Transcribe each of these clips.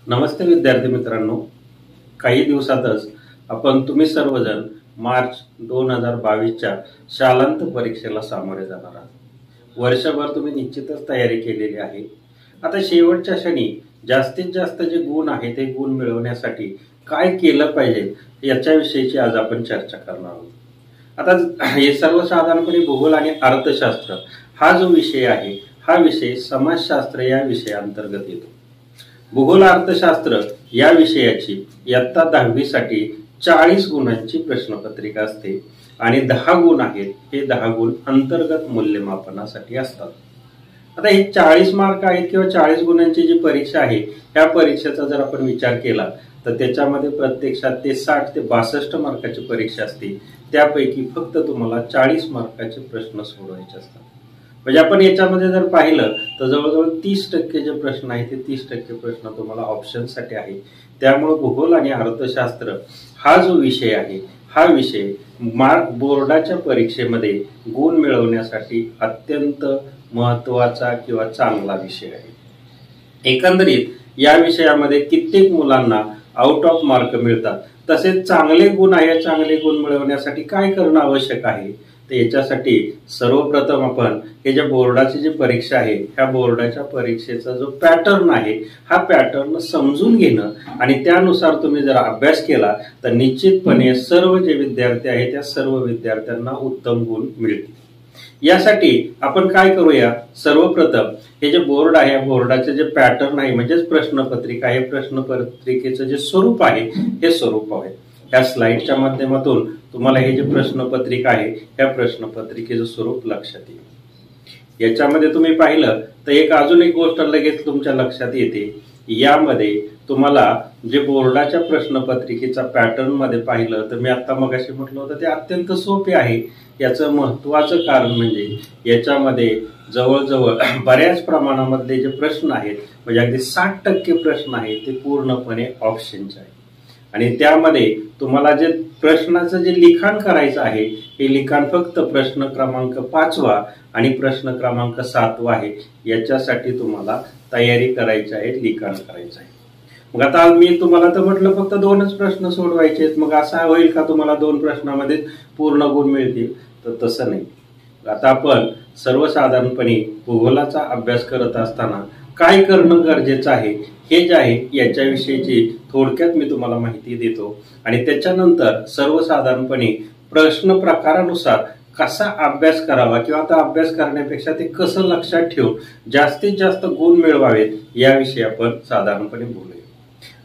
नमस्ते विद्यार्थी मित्रांनो, काही दिवसातच तुम्ही सर्वजण मार्च 2022च्या शालांत परीक्षेला सामोरे जाणार आहात। वर्षभर तुम्ही निश्चितच तयारी केलेली आहे। आता शेवटच्या क्षणी जास्तीत जास्त जे गुण आहे ते गुण मिळवण्यासाठी काय केलं पाहिजे याच्याविषयीची आज आपण चर्चा करणार आहोत। आता हे सर्वसाधारणपणे भूगोल आणि अर्थशास्त्र हा जो विषय आहे हा विषय समाजशास्त्र या विषयाअंतर्गत येतो। भूगोल अर्थशास्त्र या विषयाची इयत्ता 10वी साठी 40 गुणांची प्रश्नपत्रिका असते आणि 10 गुण आहेत, हे 10 गुण अंतर्गत मूल्यमापनासाठी असतात। आता हे 40 मार्क आहेत किंवा 40 गुणांची जी परीक्षा आहे या परीक्षेचा जर आपण विचार केला तर त्याच्यामध्ये प्रत्यक्षात ते 60 ते 62 मार्काची परीक्षा असते। त्यापैकी फक्त तुम्हाला 40 मार्काचे प्रश्न सोडवायचे असतात। म्हणजे आपण याच्यामध्ये जर पाहिलं तर जवळजवळ 30% जे प्रश्न आहेत ते 30% प्रश्न तुम्हाला ऑप्शनसाठी आहे। त्यामुळे भूगोल आणि अर्थशास्त्र हा जो विषय आहे हा विषय बोर्डाच्या परीक्षेमध्ये गुण मिळवण्यासाठी अत्यंत महत्त्वाचा किंवा चांगला विषय आहे। एकंदरीत या विषयामध्ये कित्येक मुलांना आउट ऑफ मार्क मिळतात। तसेच चांगले गुण आहे, चांगले गुण मिळवण्यासाठी काय करणं आवश्यक आहे तर याच्यासाठी सर्वप्रथम आपण हे जे बोर्डाची जी परीक्षा आहे ह्या बोर्डाच्या परीक्षेचा जो पॅटर्न आहे हा पॅटर्न समजून घेणं आणि त्यानुसार तुम्ही जर अभ्यास केला तर निश्चितपणे सर्व जे विद्यार्थी आहेत त्या सर्व विद्यार्थ्यांना उत्तम गुण मिळतील। यासाठी आपण काय करूया, सर्वप्रथम हे जे बोर्ड आहे बोर्डाचे जे पॅटर्न आहे म्हणजेच प्रश्नपत्रिका आहे, प्रश्नपत्रिकेचं जे स्वरूप आहे हे स्वरूप आहे। या स्लाइडच्या माध्यमातून तुम्हाला हे जे प्रश्नपत्रिका आहे त्या प्रश्नपत्रिकेचं स्वरूप लक्षात येईल। याच्यामध्ये तुम्ही पाहिलं तर अजून एक गोष्ट लगेच तुमच्या लक्षात येते। यामध्ये तुम्हाला जे बोर्डाच्या प्रश्नपत्रिकेचा पॅटर्न मध्ये पाहिलं तर मी आता मगाशी म्हटलं होतं ते अत्यंत सोपे आहे। याचं महत्वाचं कारण म्हणजे याच्यामध्ये जवळजवळ बऱ्याच प्रमाणामधले जे प्रश्न आहेत म्हणजे अगदी 60% प्रश्न आहेत ते पूर्णपणे ऑप्शनचे आहेत आणि त्यामध्ये तुम्हाला जे प्रश्नाचं जे लिखाण करायचं आहे हे लिखाण फक्त प्रश्न क्रमांक 5 आणि प्रश्न क्रमांक 7 आहे याच्यासाठी तुम्हाला तयारी करायची आहे, लिखाण करायचं आहे। मग आता मी तुम्हाला तर म्हटलं फक्त 2च प्रश्न सोडवायचे आहेत, मग असं होईल का तुम्हाला 2 प्रश्नामध्ये पूर्ण गुण मिळतील तर तसं नाही। आता आपण सर्वसाधारणपणे भूगोलाचा अभ्यास करत असताना काय करणं गरजेचं आहे हे जे आहे याच्याविषयीची थोडक्यात मी तुम्हाला माहिती देतो आणि त्याच्यानंतर सर्वसाधारणपणे प्रश्न प्रकारानुसार कसा अभ्यास करावा किंवा आता अभ्यास करण्यापेक्षा ते कसं लक्षात ठेवून जास्तीत जास्त गुण मिळवावेत याविषयी आपण साधारणपणे बोलूया।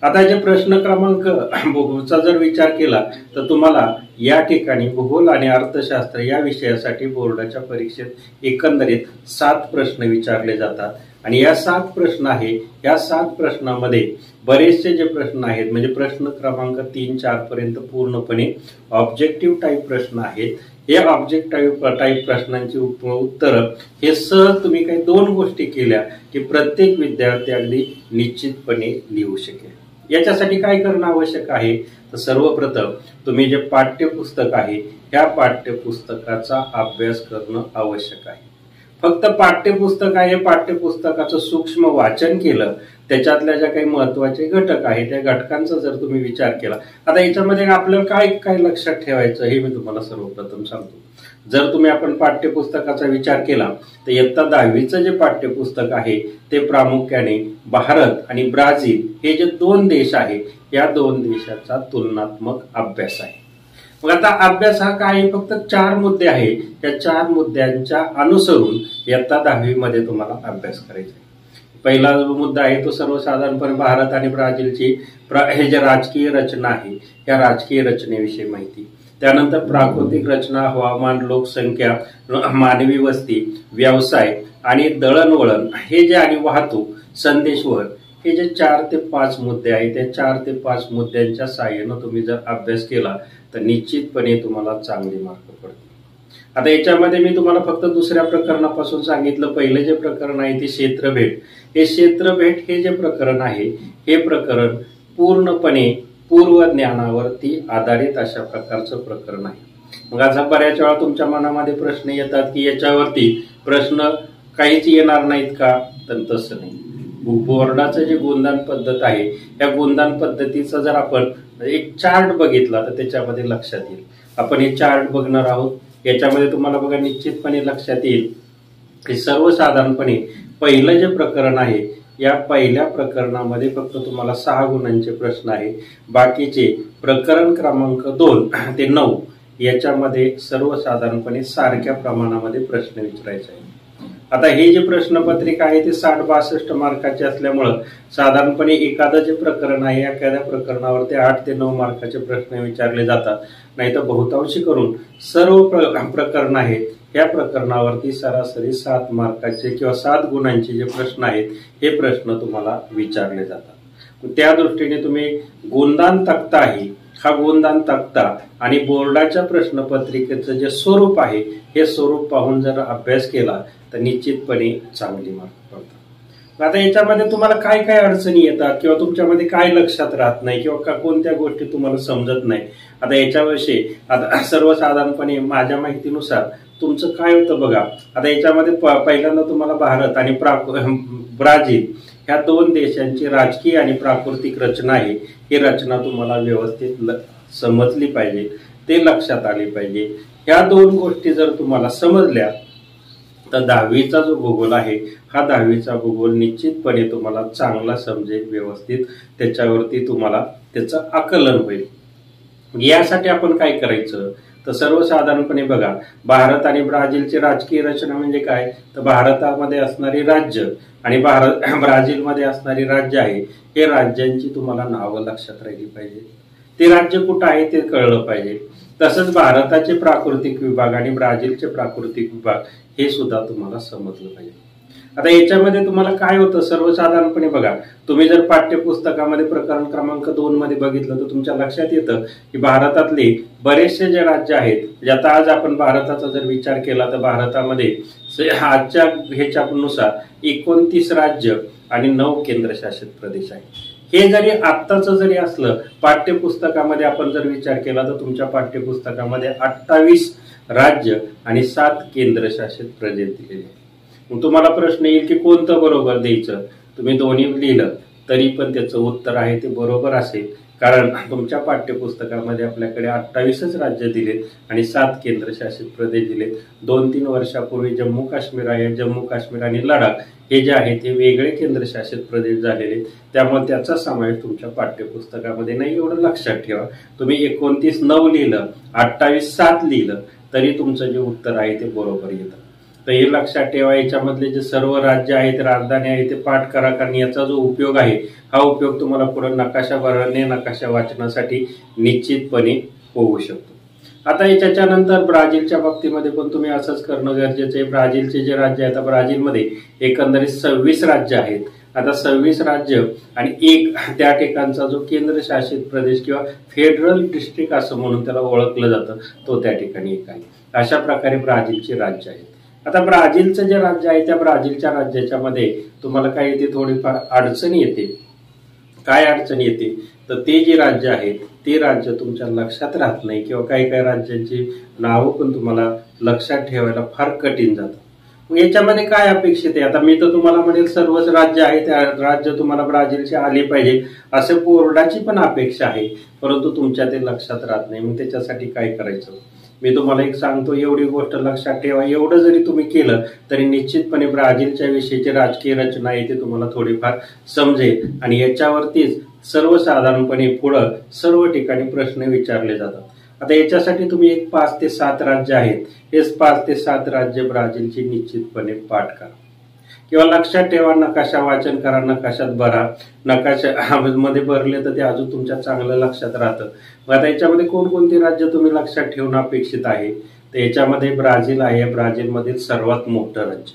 आता जे प्रश्न क्रमांक भूगोलचा जर विचार केला तर तुम्हाला या ठिकाणी भूगोल आणि अर्थशास्त्र या विषयासाठी बोर्डाच्या परीक्षेत एकंदरीत 7 प्रश्न विचारले जातात आणि या 7 प्रश्न आहे या 7 प्रश्नामध्ये बरेचसे जे प्रश्न आहेत म्हणजे प्रश्न क्रमांक 3, 4 पर्यंत पूर्णपणे ऑब्जेक्टिव्ह टाईप प्रश्न आहेत। हे ऑब्जेक्टिव्ह टाईप प्रश्नांची उत्तर हे सहज तुम्ही काही 2 गोष्टी केल्या की प्रत्येक विद्यार्थी अगदी निश्चितपणे लिहू शकेल। याच्यासाठी काय करणं आवश्यक आहे तर सर्वप्रथम तुम्ही जे पाठ्यपुस्तक आहे या पाठ्यपुस्तकाचा अभ्यास करणं आवश्यक आहे। फक्त पाठ्यपुस्तक आहे, पाठ्यपुस्तकाचं सूक्ष्म वाचन केलं, त्याच्यातल्या ज्या काही महत्वाचे घटक आहेत त्या घटकांचा जर तुम्ही विचार केला, आता याच्यामध्ये आपल्याला काय काय लक्षात ठेवायचं हे मी तुम्हाला सर्वप्रथम सांगतो। जर तुम्ही आपण पाठ्यपुस्तकाचा विचार केला तर इयत्ता 10वीचं जे पाठ्यपुस्तक आहे ते प्रामुख्याने भारत आणि ब्राझील हे जे 2 देश आहे या 2 देशाचा तुलनात्मक अभ्यास आहे। मग आता अभ्यास हा काय फक्त 4 मुद्दे आहे, त्या 4 मुद्द्यांच्या अनुसरून इयत्ता 10वी मध्ये तुम्हाला अभ्यास करायचा आहे। पहिला जो मुद्दा आहे तो सर्वसाधारणपणे भारत आणि ब्राझीलची हे जे राजकीय रचना आहे या राजकीय रचनेविषयी माहिती, त्यानंतर प्राकृतिक रचना, हवामान, लोकसंख्या, मानवी वस्ती, व्यवसाय आणि दळणवळण हे जे आणि वाहतूक, संदेशवहन हे जे 4 ते 5 मुद्दे आहेत त्या 4 ते 5 मुद्द्यांच्या साहाय्याने तुम्ही जर अभ्यास केला तर निश्चितपणे तुम्हाला चांगले मार्क पडतील। आता याच्यामध्ये मी तुम्हाला फक्त दुसऱ्या प्रकरणापासून सांगितलं। पहिलं जे प्रकरण आहे ते क्षेत्रभेट, हे क्षेत्रभेट हे जे प्रकरण आहे हे प्रकरण पूर्णपणे पूर्व ज्ञानावरती आधारित अशा प्रकारचं प्रकरण आहे। मग आता बऱ्याच वेळा तुमच्या मनामध्ये प्रश्न येतात की याच्यावरती प्रश्न काहीच येणार नाहीत का, तर तसं नाही। बोर्डाचं जे गुणदान पद्धत आहे या गुणदान पद्धतीचा जर आपण एक चार्ट बघितला तर त्याच्यामध्ये लक्षात येईल. आपण हे चार्ट बघणार आहोत. याच्यामध्ये तुम्हाला बघा निश्चितपणे लक्षात येईल की सर्वसाधारणपणे पहिलं जे प्रकरण आहे या पहिल्या प्रकरणामध्ये फक्त तुम्हाला 6 गुणांचे प्रश्न आहे. बाकीचे प्रकरण क्रमांक 2 ते 9 याच्यामध्ये सर्वसाधारणपणे सारख्या प्रमाणामध्ये प्रश्न विचारायचे आहे. आता हे जे प्रश्नपत्रिका आहे ते 60-62 मार्काचे असल्यामुळं साधारणपणे एखादं जे प्रकरण आहे एखाद्या प्रकरणावरती 8 ते 9 मार्काचे प्रश्न विचारले जातात. नाही तर बहुतांशी करून सर्व प्रकरण आहेत या प्रकरणावरती सरासरी 7 मार्काचे किंवा 7 गुणांचे जे प्रश्न आहेत हे प्रश्न तुम्हाला विचारले जातात. त्या दृष्टीने तुम्ही गुणदान तक्ता आहे हा गुणदान तक्ता आणि बोर्डाच्या प्रश्नपत्रिकेचं जे स्वरूप आहे हे स्वरूप पाहून जर अभ्यास केला तर निश्चितपणे चांगली मार्क पडतात. आता याच्यामध्ये तुम्हाला काय काय अडचणी येतात किंवा तुमच्यामध्ये काय लक्षात राहत नाही किंवा कोणत्या गोष्टी तुम्हाला समजत नाही. आता याच्याविषयी आता सर्वसाधारणपणे माझ्या माहितीनुसार तुमचं काय होतं बघा. आता याच्यामध्ये पहिल्यांदा तुम्हाला भारत आणि ब्राझील ह्या 2 देशांची राजकीय आणि प्राकृतिक रचना आहे ही रचना तुम्हाला व्यवस्थित समजली पाहिजे, ते लक्षात आले पाहिजे. ह्या 2 गोष्टी जर तुम्हाला समजल्या तर 10वीचा जो भूगोल आहे हा 10वीचा भूगोल निश्चितपणे तुम्हाला चांगला समजेल, व्यवस्थित त्याच्यावरती तुम्हाला त्याचं आकलन होईल. यासाठी आपण काय करायचं तर सर्वसाधारणपणे बघा भारत आणि ब्राझीलची राजकीय रचना म्हणजे काय तर भारतामध्ये असणारी राज्य आणि ब्राझीलमध्ये असणारी राज्य आहे हे राज्यांची तुम्हाला नावं लक्षात राहिली पाहिजे. ते राज्य कुठं आहे ते कळलं पाहिजे. तसंच भारताचे प्राकृतिक विभाग आणि ब्राझीलचे प्राकृतिक विभाग हे सुद्धा तुम्हाला समजलं पाहिजे. आता याच्यामध्ये तुम्हाला काय होतं सर्वसाधारणपणे बघा तुम्ही जर पाठ्यपुस्तकामध्ये प्रकरण क्रमांक 2 मध्ये बघितलं तर तुमच्या लक्षात येतं की भारतातले बरेचसे जे राज्य आहेत आता आज आपण भारताचा जर विचार केला तर भारतामध्ये आजच्या ह्याच्यानुसार 29 राज्य आणि 9 केंद्रशासित प्रदेश आहे. हे जरी आत्ताच जरी असलं पाठ्यपुस्तकामध्ये आपण जर विचार केला तर तुमच्या पाठ्यपुस्तकामध्ये 28 राज्य आणि 7 केंद्रशासित प्रदेश दिलेले आहेत. मग तुम्हाला प्रश्न येईल की कोणतं बरोबर द्यायचं. तुम्ही दोन्ही लिहिलं तरी पण त्याचं उत्तर आहे ते बरोबर असेल, कारण तुमच्या पाठ्यपुस्तकामध्ये आपल्याकडे 28च राज्य दिलेत आणि 7 केंद्रशासित प्रदेश दिलेत. 2-3 वर्षापूर्वी जम्मू काश्मीर आहे, जम्मू काश्मीर आणि लडाख हे जे आहेत हे वेगळे केंद्रशासित प्रदेश झालेले, त्यामुळे त्याचा समावेश तुमच्या पाठ्यपुस्तकामध्ये नाही एवढं लक्षात ठेवा. तुम्ही 29-9 लिहिलं, 28-7 लिहिलं तरी तुमचं जे उत्तर आहे ते बरोबर येतं. तर हे लक्षात ठेवा. याच्यामधले जे सर्व राज्य आहेत राजधानी आहे ते पाठ करा, कारण याचा जो उपयोग आहे हा उपयोग तुम्हाला पुढे नकाशा बनवणे नकाशा वाचनासाठी निश्चितपणे होऊ शकतो. आता याच्यानंतर ब्राझीलच्या बाबतीमध्ये पण तुम्ही असंच करणं गरजेचं आहे. ब्राझीलचे जे राज्य आहेत ब्राझीलमध्ये एकंदरीत 26 राज्य आहेत. आता 26 राज्य आणि एक त्या ठिकाणचा जो केंद्रशासित प्रदेश किंवा फेडरल डिस्ट्रिक्ट असं म्हणून त्याला ओळखलं जातं तो त्या ठिकाणी एक आहे. अशा प्रकारे ब्राझीलचे राज्य आहेत. आता ब्राझीलचं जे राज्य आहे त्या ब्राझीलच्या राज्याच्या मध्ये तुम्हाला काय येते थोडीफार अडचणी येते. काय अडचणी येते तर ते जे राज्य आहे ते राज्य तुमच्या लक्षात राहत नाही किंवा काही काही राज्यांची नावं पण तुम्हाला लक्षात ठेवायला फार कठीण जातं. मग याच्यामध्ये काय अपेक्षित आहे. आता मी तर तुम्हाला म्हणेल सर्वच राज्य आहे त्या राज्य तुम्हाला ब्राझीलचे आले पाहिजे असे बोर्डाची पण अपेक्षा आहे, परंतु तुमच्या ते लक्षात राहत नाही. मग त्याच्यासाठी काय करायचं मी तुम्हाला एक सांगतो. एवढी गोष्ट लक्षात ठेवा. एवढं जरी तुम्ही केलं तरी निश्चितपणे ब्राझीलच्या विषयीची राजकीय रचना आहे ते तुम्हाला थोडीफार समजेल आणि याच्यावरतीच सर्वसाधारणपणे पुढं सर्व ठिकाणी प्रश्न विचारले जातात. आता याच्यासाठी तुम्ही एक 5 ते 7 राज्य आहेत, हेच 5 ते 7 राज्य ब्राझीलची निश्चितपणे पाठ करा किंवा लक्षात ठेवा. नकाशा वाचन करा, नकाशात भरा. नकाशा मध्ये भरले तर ते अजून तुमच्या चांगलं लक्षात राहतं. मग आता याच्यामध्ये कोणकोणती राज्य तुम्ही लक्षात ठेवणं अपेक्षित आहे तर याच्यामध्ये ब्राझील आहे, ब्राझीलमधील सर्वात मोठं राज्य,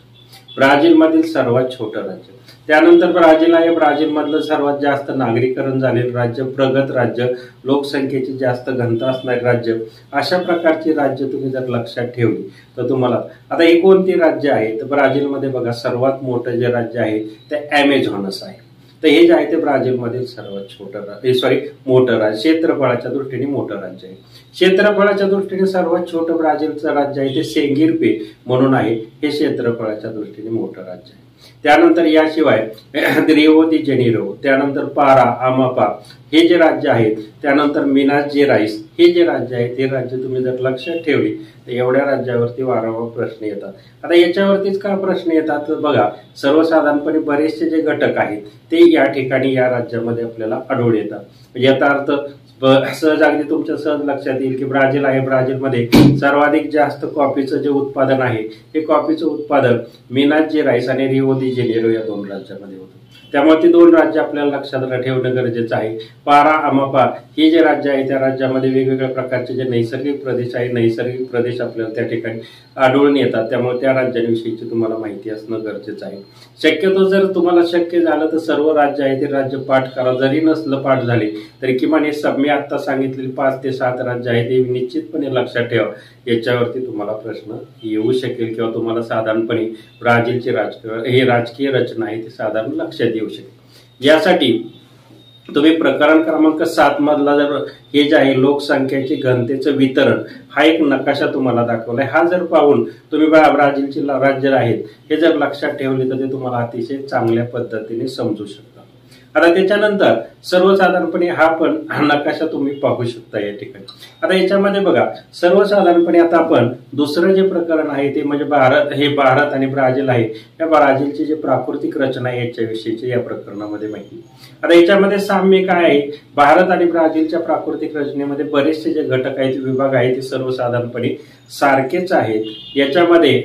ब्राझीलमधील सर्वात छोटं राज्य, त्यानंतर ब्राझील आहे, ब्राझीलमधलं सर्वात जास्त नागरीकरण झालेलं राज्य, प्रगत राज्य, लोकसंख्येची जास्त घनता असणारे राज्य. अशा प्रकारची राज्य तुम्ही जर लक्षात ठेवली तर तुम्हाला आता ही कोणती राज्य आहे तर ब्राझीलमध्ये बघा सर्वात मोठं जे राज्य आहे ते ॲमेझॉनस आहे. तर हे जे आहे ते ब्राझीलमधील सर्वात मोठं राज्य, क्षेत्रफळाच्या दृष्टीने मोठं राज्य आहे. क्षेत्रफळाच्या दृष्टीने सर्वात छोटं ब्राझीलचं राज्य आहे ते सेंगिर्पे म्हणून आहे. हे क्षेत्रफळाच्या दृष्टीने मोठं राज्य आहे. त्यानंतर याशिवाय रिओ दी जेनेरो, त्यानंतर पारा, आमापा हे जे राज्य आहेत, त्यानंतर मिनास जेराईस हे जे राज्य आहेत, हे राज्य तुम्ही जर लक्षात ठेवली तर एवढ्या राज्यावरती वारंवार प्रश्न येतात. आता याच्यावरतीच का प्रश्न येतात तर बघा, सर्वसाधारणपणे बरेचसे जे घटक आहेत ते या ठिकाणी या राज्यामध्ये आपल्याला आढळून येतात. याचा अर्थ सहज अगदी तुमच्या सहज लक्षात येईल की ब्राझील आहे, ब्राझीलमध्ये सर्वाधिक जास्त कॉफीचं जे उत्पादन आहे हे कॉफीचं उत्पादन मिनास जेराईस आणि रिओ दी जेनेरो या दोन राज्यामध्ये होतं. त्यामुळे ती दोन राज्य आपल्याला लक्षात ठेवणं गरजेचं आहे. पारा, आमापा हे जे राज्य आहे त्या राज्यामध्ये वेगवेगळ्या प्रकारचे जे नैसर्गिक प्रदेश आहे, नैसर्गिक प्रदेश आपल्याला त्या ठिकाणी आढळून येतात. त्यामुळे त्या राज्यांविषयीची तुम्हाला माहिती असणं गरजेचं आहे. शक्यतो जर तुम्हाला शक्य झालं तर सर्व राज्य आहे ते राज्य पाठ करा. जरी नसलं पाठ झाले तरी किमान हे मी आता सांगितलेले 5 ते 7 राज्य आहेत ते निश्चितपणे लक्षात ठेवा. याच्यावरती तुम्हाला प्रश्न येऊ शकेल किंवा तुम्हाला साधारणपणे ब्राझीलची राजकीय रचना आहे ती साधारण लक्षात येऊ शकेल. यासाठी तुम्ही प्रकरण क्रमांक 7 मधला जर हे जे आहे लोकसंख्येचे घनतेचं वितरण हा एक नकाशा तुम्हाला दाखवलाय, हा जर पाहून तुम्ही ब्राझीलची राज्य आहेत हे जर लक्षात ठेवले तर ते तुम्हाला अतिशय चांगल्या पद्धतीने समजू शकतात. आता त्याच्यानंतर सर्वसाधारणपणे हा पण नकाशा तुम्ही पाहू शकता या ठिकाणी. आता याच्यामध्ये बघा, सर्वसाधारणपणे आता आपण दुसरं जे प्रकरण आहे ते म्हणजे भारत आणि ब्राझील आहे, या ब्राझीलची जी प्राकृतिक रचना आहे याच्याविषयीची या प्रकरणामध्ये माहिती. आता याच्यामध्ये साम्य काय आहे, भारत आणि ब्राझीलच्या प्राकृतिक रचनेमध्ये बरेचसे जे घटक आहेत, विभाग आहेत ते सर्वसाधारणपणे सारखेच आहेत. याच्यामध्ये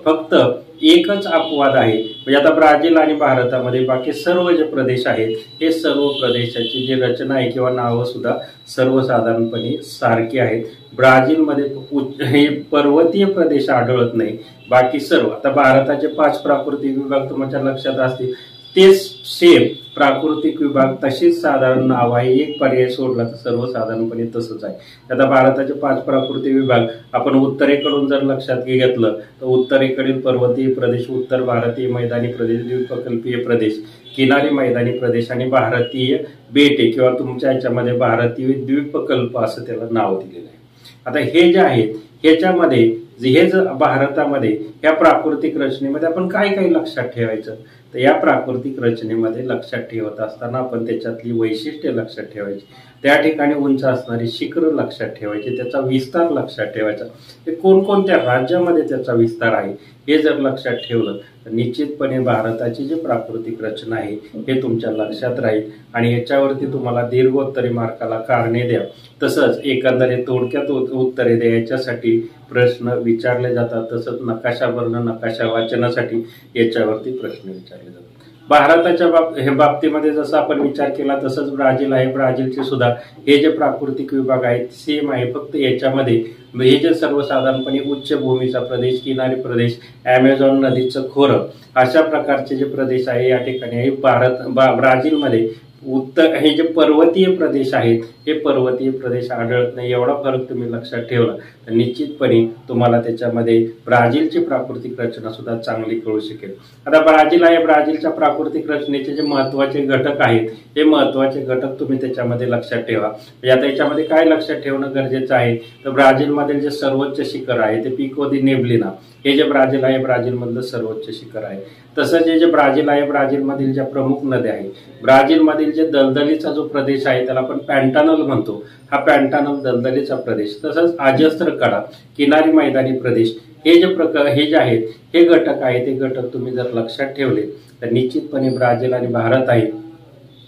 फक्त एकच अपवाद आहे, म्हणजे आता ब्राझील आणि भारतामध्ये बाकी सर्व जे प्रदेश आहेत हे सर्व प्रदेशाची जी रचना आहे किंवा नावं सुद्धा सर्वसाधारणपणे सारखी आहेत. ब्राझीलमध्ये हे पर्वतीय प्रदेश आढळत नाही, बाकी सर्व. आता भारताचे 5 प्राकृतिक विभाग तुमच्या लक्षात असतील, तेच सेम प्राकृतिक विभाग तशीच साधारण नाव आहे, एक पर्याय सोडला तर सर्वसाधारणपणे तसंच आहे. आता भारताचे 5 प्राकृतिक विभाग आपण उत्तरेकडून जर लक्षात घेतलं तर उत्तरेकडील पर्वतीय प्रदेश, उत्तर भारतीय मैदानी प्रदेश, द्वीपकल्पीय प्रदेश, किनारी मैदानी प्रदेश आणि भारतीय बेटे किंवा तुमच्या याच्यामध्ये भारतीय द्वीपकल्प असं त्याला नाव दिलेलं आहे. आता हे जे आहेत ह्याच्यामध्ये हे भारतामध्ये या प्राकृतिक रचनेमध्ये आपण काय काय लक्षात ठेवायचं तर या प्राकृतिक रचनेमध्ये लक्षात ठेवत असताना आपण त्याच्यातली वैशिष्ट्ये लक्षात ठेवायची, त्या ठिकाणी उंच असणारी शिखरं लक्षात ठेवायची, त्याचा विस्तार लक्षात ठेवायचा, ते कोणकोणत्या राज्यामध्ये त्याचा विस्तार आहे हे जर लक्षात ठेवलं तर निश्चितपणे भारताची जी प्राकृतिक रचना आहे हे तुमच्या लक्षात राहील. आणि याच्यावरती तुम्हाला दीर्घोत्तरी मार्काला कारणे द्या, तसंच एकंदरीत थोडक्यात उत्तरे द्या याच्यासाठी प्रश्न विचारले जातात. तसंच नकाशा वाचनासाठी याच्यावरती प्रश्न विचारले जातात. भारताच्या बाबतीमध्ये जसं आपण विचार केला तसंच ब्राझील आहे, ब्राझीलचे सुद्धा हे जे प्राकृतिक विभाग आहेत सेम आहे. फक्त याच्यामध्ये हे जे सर्वसाधारणपणे उच्च भूमीचा प्रदेश, किनारी प्रदेश, अमेझॉन नदीचं खोरं अशा प्रकारचे जे प्रदेश आहे या ठिकाणी ब्राझीलमध्ये हे जे पर्वतीय प्रदेश आहेत हे पर्वतीय प्रदेश आढळत नाही. एवढा फरक तुम्ही लक्षात ठेवला तर निश्चितपणे तुम्हाला त्याच्यामध्ये ब्राझीलची प्राकृतिक रचना सुद्धा चांगली कळू शकेल. आता ब्राझील आहे, ब्राझीलच्या प्राकृतिक रचनेचे जे महत्वाचे घटक आहेत हे महत्वाचे घटक तुम्ही त्याच्यामध्ये लक्षात ठेवा. आता याच्यामध्ये काय लक्षात ठेवणं गरजेचं आहे तर ब्राझीलमधील जे सर्वोच्च शिखर आहे ते पिको दी नेब्लिना हे जे ब्राझील आहे ब्राझीलमधलं सर्वोच्च शिखर आहे. तसंच हे जे ब्राझील आहे ब्राझीलमधील ज्या प्रमुख नद्या आहेत, ब्राझीलमधील जे दलदलीचा जो प्रदेश आहे त्याला आपण पॅन्टानल म्हणतो, हा पॅन्टानल दलदलीचा प्रदेश. तसंच अजस्त्र कडा किनारी मैदानी प्रदेश हे जे आहेत हे घटक आहे, ते घटक तुम्ही जर लक्षात ठेवले तर निश्चितपणे ब्राझील आणि भारत आहे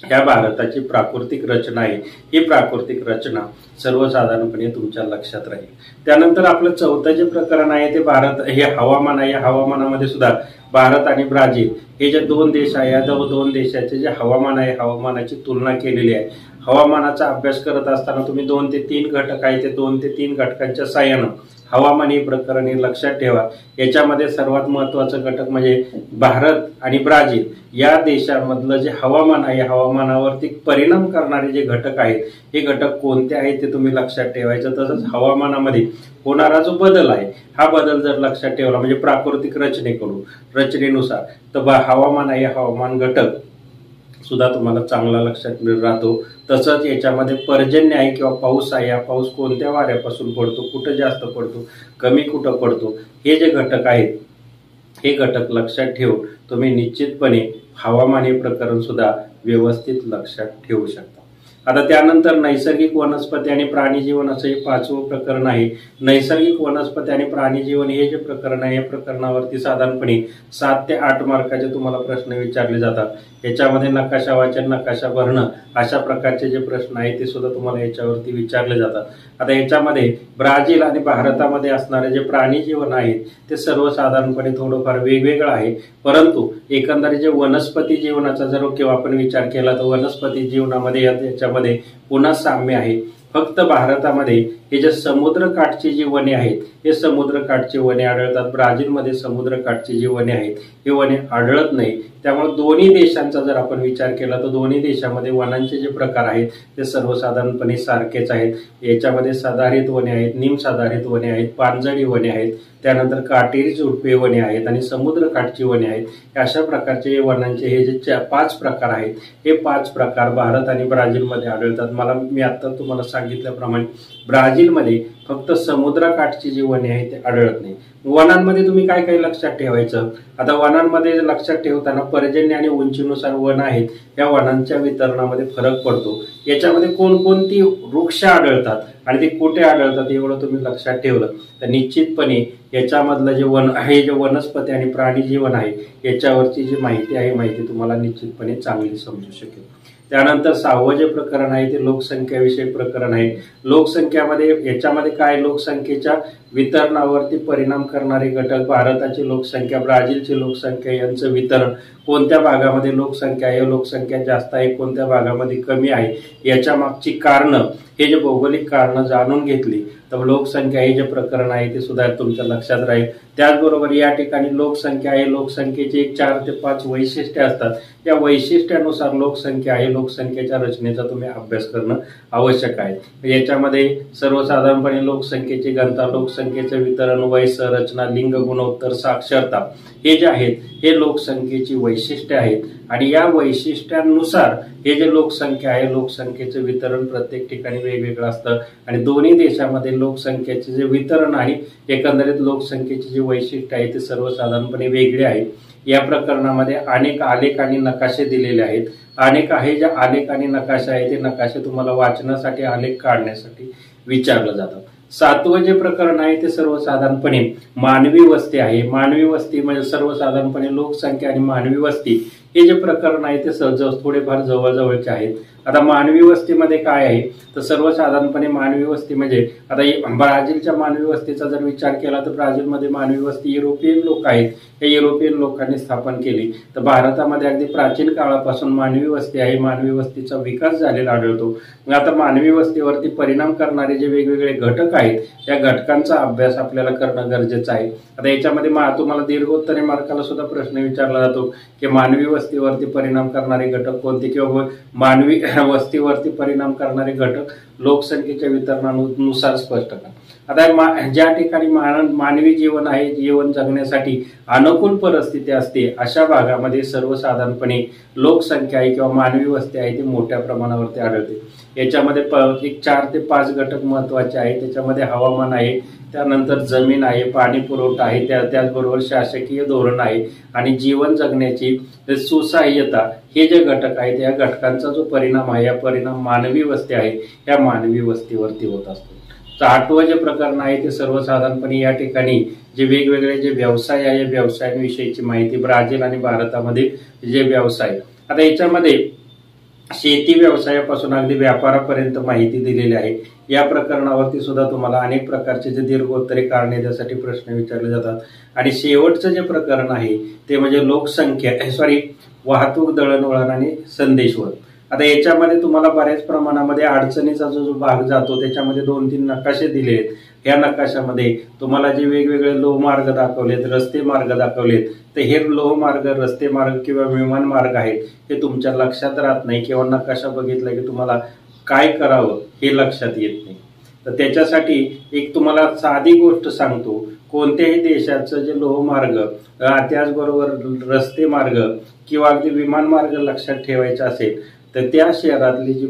ह्या भारताची प्राकृतिक रचना आहे, ही प्राकृतिक रचना सर्वसाधारणपणे तुमच्या लक्षात राहील. त्यानंतर आपलं चौथं जे प्रकरण आहे ते भारत हे हवामान आहे. या हवामानामध्ये सुद्धा भारत आणि ब्राझील हे जे 2 देश आहे या 2 देशाचे जे हवामान आहे हवामानाची तुलना केलेली आहे. हवामानाचा अभ्यास करत असताना तुम्ही 2 ते 3 घटक आहे ते 2 ते 3 घटकांच्या साहाय्यानं हवामान ही प्रकरण हे लक्षात ठेवा. याच्यामध्ये सर्वात महत्वाचं घटक म्हणजे भारत आणि ब्राझील या देशांमधलं जे हवामान आहे हवामानावरती परिणाम करणारे जे घटक आहेत हे घटक कोणते आहेत ते तुम्ही लक्षात ठेवायचं. तसंच हवामानामध्ये होणारा जो बदल आहे हा बदल जर लक्षात ठेवला म्हणजे प्राकृतिक रचनेनुसार तर हवामान आहे हवामान घटक सुद्धा तुम्हाला चांगला लक्षात राहतो. तसंच याच्यामध्ये पर्जन्य आहे किंवा पाऊस आहे, हा पाऊस कोणत्या वाऱ्यापासून पडतो, कुठं जास्त पडतो, कमी कुठं पडतो, हे जे घटक आहेत हे घटक लक्षात ठेवून तुम्ही निश्चितपणे हवामानीय प्रकरण सुद्धा व्यवस्थित लक्षात ठेवू शकता। आता त्यानंतर नैसर्गिक वनस्पती आणि प्राणीजीवन असं हे 5वं प्रकरण आहे। नैसर्गिक वनस्पती आणि प्राणीजीवन हे जे प्रकरण आहे या प्रकरणावरती साधारणपणे 7 ते 8 मार्काचे तुम्हाला प्रश्न विचारले जातात। याच्यामध्ये नकाशा वाचन, नकाशा भरणं अशा प्रकारचे जे प्रश्न आहेत ते सुद्धा तुम्हाला याच्यावरती विचारले जातात। आता याच्यामध्ये ब्राझील आणि भारतामध्ये असणारे जे प्राणीजीवन आहेत ते सर्वसाधारणपणे थोडंफार वेगवेगळं आहे, परंतु एकंदरीत जे वनस्पती जीवनाचा जर किंवा आपण विचार केला तर वनस्पती जीवनामध्ये याच्यामध्ये पुन्हा साम्य आहे। फक्त भारतामध्ये हे जे समुद्रकाठची जी वने आहेत हे समुद्रकाठची वने आढळतात, ब्राझीलमध्ये समुद्रकाठची जी वने आहेत हे वने आढळत नाही। त्यामुळे दोन्ही देशांचा जर आपण विचार केला तर दोन्ही देशामध्ये वनांचे जे प्रकार आहेत ते सर्वसाधारणपणे सारखेच आहेत। याच्यामध्ये सदाहरित वने आहेत, निमसदाहरित वने आहेत, पानझडी वने आहेत, त्यानंतर काटेरी झुडपे वने आहेत आणि समुद्रकाठची वने आहेत। अशा प्रकारचे वनांचे हे जे 5 प्रकार आहेत हे 5 प्रकार भारत आणि ब्राझीलमध्ये आढळतात। मी आता तुम्हाला सांगितल्याप्रमाणे ब्राझीलमध्ये फक्त समुद्रकाठची जी वने आहेत ते आढळत नाही। वनांमध्ये तुम्ही काय काय लक्षात ठेवायचं, आता वनांमध्ये लक्षात ठेवताना पर्जन्य आणि उंचीनुसार वन आहेत या वनांच्या वितरणामध्ये फरक पडतो। याच्यामध्ये कोणकोणती वृक्ष आढळतात आणि ते कुठे आढळतात एवढं तुम्ही लक्षात ठेवलं तर निश्चितपणे याच्यामधलं जे वन आहे, जे वनस्पती आणि प्राणी जीवन आहे याच्यावरची जी माहिती आहे माहिती तुम्हाला निश्चितपणे चांगली समजू शकेल। त्यानंतर 6वं जे प्रकरण आहे ते लोकसंख्याविषयी प्रकरण आहे। लोकसंख्यामध्ये याच्यामध्ये काय, लोकसंख्येच्या वितरणावरती परिणाम करणारे घटक, भारताची लोकसंख्या, ब्राझीलची लोकसंख्या यांचं वितरण, कोणत्या भागामध्ये लोकसंख्या आहे, लोकसंख्या जास्त आहे, कोणत्या भागामध्ये कमी आहे, याच्या मागची कारणं, हे जे भौगोलिक कारणं जाणून घेतली तर लोकसंख्या हे जे प्रकरण आहे ते सुद्धा तुमच्या लक्षात राहील। त्याचबरोबर या ठिकाणी लोकसंख्या आहे, लोकसंख्येची एक 4 ते 5 वैशिष्ट्ये असतात। या वैशिष्ट्यानुसार लोकसंख्या आहे, लोकसंख्येच्या रचनेचा तुम्ही अभ्यास करणं आवश्यक आहे। याच्यामध्ये सर्वसाधारणपणे लोकसंख्येची घनता, लोकसंख्येचे वितरण, वय, रचना, लिंग, गुणोत्तर, साक्षरता हे जे आहेत हे लोकसंख्येची वैशिष्ट्ये आहेत आणि या वैशिष्ट्यांनुसार हे जे लोकसंख्या आहे लोकसंख्येचे वितरण प्रत्येक ठिकाणी वेगवेगळं असतं आणि दोन्ही देशामध्ये लोकसंख्येचे जे वितरण आहे एकंदरीत लोकसंख्येची जी वैशिष्ट्य आहे ते सर्वसाधारणपणे वेगळे आहे। या प्रकरणामध्ये अनेक आलेख आणि नकाशे दिलेले आहेत। अनेक आहे जे आलेख आणि नकाशे आहे ते नकाशे तुम्हाला वाचनासाठी, आलेख काढण्यासाठी विचारलं जातं। 7वं जे प्रकरण आहे ते सर्वसाधारणपणे मानवी वस्ती आहे। मानवी वस्ती म्हणजे सर्वसाधारणपणे लोकसंख्या आणि मानवी वस्ती हे जे प्रकरण आहे ते थोडेफार जवळजवळचे आहेत। आता मानवी वस्तीमध्ये काय आहे तर सर्वसाधारणपणे मानवी वस्ती म्हणजे आता ब्राझीलच्या मानवी वस्तीचा जर विचार केला तर ब्राझीलमध्ये मानवी वस्ती युरोपियन लोक आहेत, या युरोपियन लोकांनी स्थापन केली। तर भारतामध्ये अगदी प्राचीन काळापासून मानवी वस्ती आहे, मानवी वस्तीचा विकास झालेला आढळतो। मग आता मानवी वस्तीवरती परिणाम करणारे जे वेगवेगळे घटक आहेत त्या घटकांचा अभ्यास आपल्याला करणं गरजेचं आहे। आता याच्यामध्ये तुम्हाला दीर्घोत्तरी मार्काला सुद्धा प्रश्न विचारला जातो की मानवी वस्तीवरती परिणाम करणारे घटक कोणते किंवा मानवी वस्तीवरती परिणाम करणारे घटक लोकसंख्येच्या वितरणानुसार स्पष्ट करा। आता ज्या ठिकाणी मानवी जीवन आहे, जीवन जगण्यासाठी अनुकूल परिस्थिती असते अशा भागामध्ये सर्वसाधारणपणे लोकसंख्या आहे किंवा मानवी वस्ती आहे ती मोठ्या प्रमाणावरती आढळते। याच्यामध्ये एक 4 ते 5 घटक महत्वाचे आहेत। त्याच्यामध्ये हवामान आहे, त्यानंतर जमीन आहे, पाणी पुरवठा आहे, त्याचबरोबर शासकीय धोरण आहे आणि जीवन जगण्याची सुसहाय्यता हे जे घटक आहेत या घटकांचा जो परिणाम आहे या परिणाम मानवी वस्ती आहे या मानवी वस्तीवरती होत असतो। 8वं जे प्रकरण आहे ते सर्वसाधारणपणे या ठिकाणी जे वेगवेगळे जे व्यवसाय आहे व्यवसायांविषयीची माहिती, ब्राझील आणि भारतामध्ये जे व्यवसाय, आता याच्यामध्ये शेती व्यवसायापासून अगदी व्यापारापर्यंत माहिती दिलेली आहे। या प्रकरणावरती सुद्धा तुम्हाला अनेक प्रकारचे जे दीर्घोत्तरी कारणे त्यासाठी प्रश्न विचारले जातात। आणि शेवटचं जे प्रकरण आहे ते म्हणजे वाहतूक, दळणवळण आणि संदेशवहन। आता याच्यामध्ये तुम्हाला बऱ्याच प्रमाणामध्ये अडचणीचा जो भाग जातो त्याच्यामध्ये 2-3 नकाशे दिले आहेत। या नकाशामध्ये तुम्हाला जे वेगवेगळे लोहमार्ग दाखवलेत, रस्ते मार्ग दाखवलेत, तर हे लोहमार्ग, रस्ते मार्ग किंवा विमान मार्ग आहेत हे तुमच्या लक्षात राहत नाही किंवा नकाशा बघितला की तुम्हाला काय करावं हे लक्षात येत नाही। तर त्याच्यासाठी एक तुम्हाला साधी गोष्ट सांगतो, कोणत्याही देशाचं जे लोहमार्ग, त्याचबरोबर रस्ते मार्ग किंवा अगदी विमान मार्ग लक्षात ठेवायचा असेल तर त्या शहरातली जी